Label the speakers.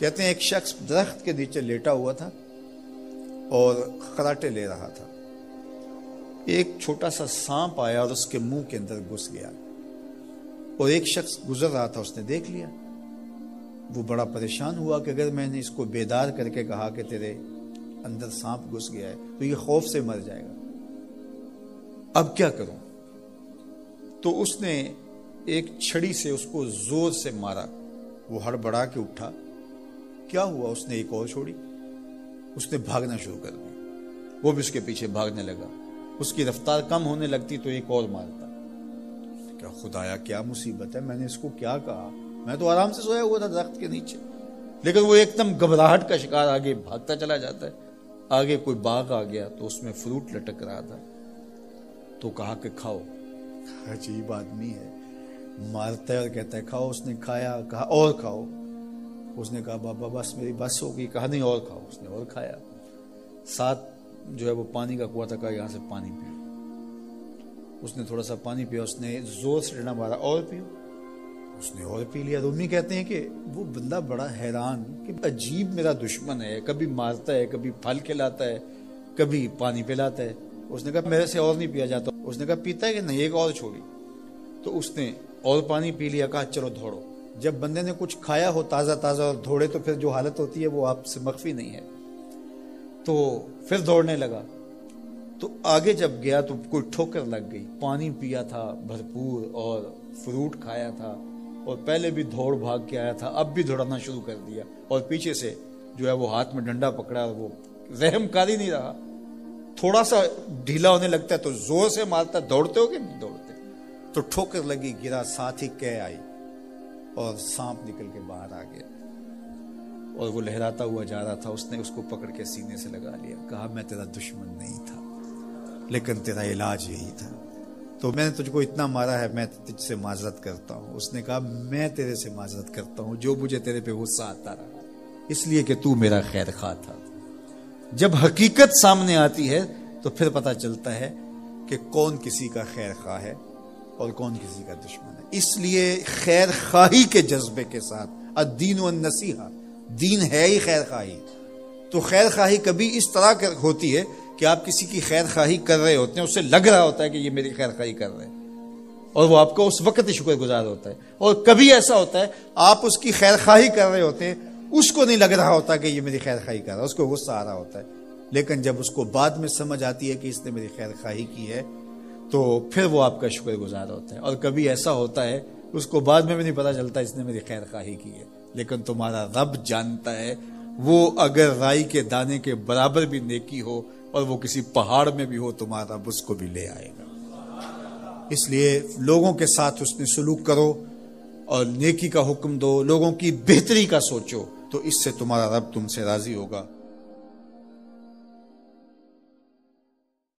Speaker 1: کہتے ہیں ایک شخص درخت کے نیچے لیٹا ہوا تھا اور خراٹے لے رہا تھا. ایک چھوٹا سا سانپ آیا اور اس کے منہ کے اندر گھس گیا اور ایک شخص گزر رہا تھا, اس نے دیکھ لیا. وہ بڑا پریشان ہوا کہ اگر میں نے اس کو بیدار کر کے کہا کہ تیرے اندر سانپ گھس گیا ہے تو یہ خوف سے مر جائے گا, اب کیا کروں؟ تو اس نے ایک چھڑی سے اس کو زور سے مارا. وہ ہڑبڑا کے اٹھا. کیا ہوا؟ اس نے ایک اور چھوڑی. اس نے بھاگنا شروع کر دیا. وہ بھی اس کے پیچھے بھاگنے لگا. اس کی رفتار کم ہونے لگتی تو ایک اور مارتا. کیا خدایا کیا مصیبت ہے, میں نے اس کو کیا کہا؟ میں تو آرام سے سویا ہوا تھا درخت کے نیچے. لیکن وہ ایک دم گھبراہٹ کا شکار آگے بھاگتا چلا جاتا ہے. آگے کوئی باغ آ گیا تو اس میں فروٹ لٹک رہا تھا. تو کہا کہ کھاؤ. عجیب آدمی ہے, مارتا ہے اور کہتا ہے کھاؤ. اس نے کھایا. کہا اور کھاؤ. اس نے کہا بابا بس میری بس ہوگی. کہا نہیں اور کھاؤ. اس نے اور کھایا. ساتھ جو ہے وہ پانی کا کنواں تھا, کہا یہاں سے پانی پیو. اس نے تھوڑا سا پانی پیا. اس نے زور سے ڈنڈا مارا, اور پیو. اس نے اور پی لیا. رومی کہتے ہیں کہ وہ بندہ بڑا حیران کہ عجیب میرا دشمن ہے, کبھی مارتا ہے, کبھی پھل کھلاتا ہے, کبھی پانی پلاتا ہے. اس نے کہا میرے سے اور نہیں پیا جاتا. اس نے کہا پیتا ہے کہ نہیں, ایک اور چھوڑی. تو اس نے اور پانی پی لیا. کہا چلو دوڑو. جب بندے نے کچھ کھایا ہو تازہ تازہ اور دوڑے تو پھر جو حالت ہوتی ہے وہ آپ سے مخفی نہیں ہے. تو پھر دوڑنے لگا. تو آگے جب گیا تو کوئی ٹھوکر لگ گئی. پانی پیا تھا بھرپور اور فروٹ کھایا تھا اور پہلے بھی دوڑ بھاگ کے آیا تھا, اب بھی دوڑنا شروع کر دیا اور پیچھے سے جو ہے وہ ہاتھ میں ڈنڈا پکڑا. اور وہ رحم کاری نہیں رہا. تھوڑا سا ڈھیلا ہونے لگتا ہے تو زور سے مارتا. دوڑتے ہو کہ نہیں دوڑتے؟ تو ٹھوکر لگی, گرا, ساتھ ہی کہہ آئی اور سانپ نکل کے باہر آ گیا اور وہ لہراتا ہوا جا رہا تھا. اس نے اس کو پکڑ کے سینے سے لگا لیا. کہا میں تیرا دشمن نہیں تھا لیکن تیرا علاج یہی تھا. تو میں نے تجھ کو اتنا مارا ہے, میں تجھ سے معذرت کرتا ہوں. اس نے کہا میں تیرے سے معذرت کرتا ہوں جو مجھے تیرے پہ غصہ آتا رہا, اس لیے کہ تو میرا خیر خواہ تھا. جب حقیقت سامنے آتی ہے تو پھر پتہ چلتا ہے کہ کون کسی کا خیر خواہ ہے اور کون کسی کا دشمن ہے. اس لیے خیر خواہی کے جذبے کے ساتھ الدین والنصیحہ, دین ہے ہی خیر خواہی. تو خیر خواہی کبھی اس طرح ہوتی ہے کہ آپ کسی کی خیر خواہی کر رہے ہوتے ہیں, اسے لگ رہا ہوتا ہے کہ یہ میری خیر خواہی کر رہے ہیں اور وہ آپ کو اس وقت ہی شکر گزار ہوتا ہے. اور کبھی ایسا ہوتا ہے آپ اس کی خیر خواہی کر رہے ہوتے ہیں, اس کو نہیں لگ رہا ہوتا کہ یہ میری خیر خواہی کر رہا ہے, اس کو غصہ آ رہا ہوتا ہے. لیکن جب اس کو بعد میں سمجھ آتی ہے کہ اس نے میری خیر خواہی کی ہے تو پھر وہ آپ کا شکر گزار ہوتا ہے. اور کبھی ایسا ہوتا ہے اس کو بعد میں بھی نہیں پتا چلتا اس نے میری خیر خواہی کی ہے, لیکن تمہارا رب جانتا ہے. وہ اگر رائی کے دانے کے برابر بھی نیکی ہو اور وہ کسی پہاڑ میں بھی ہو, تمہارا رب اس کو بھی لے آئے گا. اس لیے لوگوں کے ساتھ اس نے سلوک کرو اور نیکی کا حکم دو, لوگوں کی بہتری کا سوچو, تو اس سے تمہارا رب تم سے راضی ہوگا.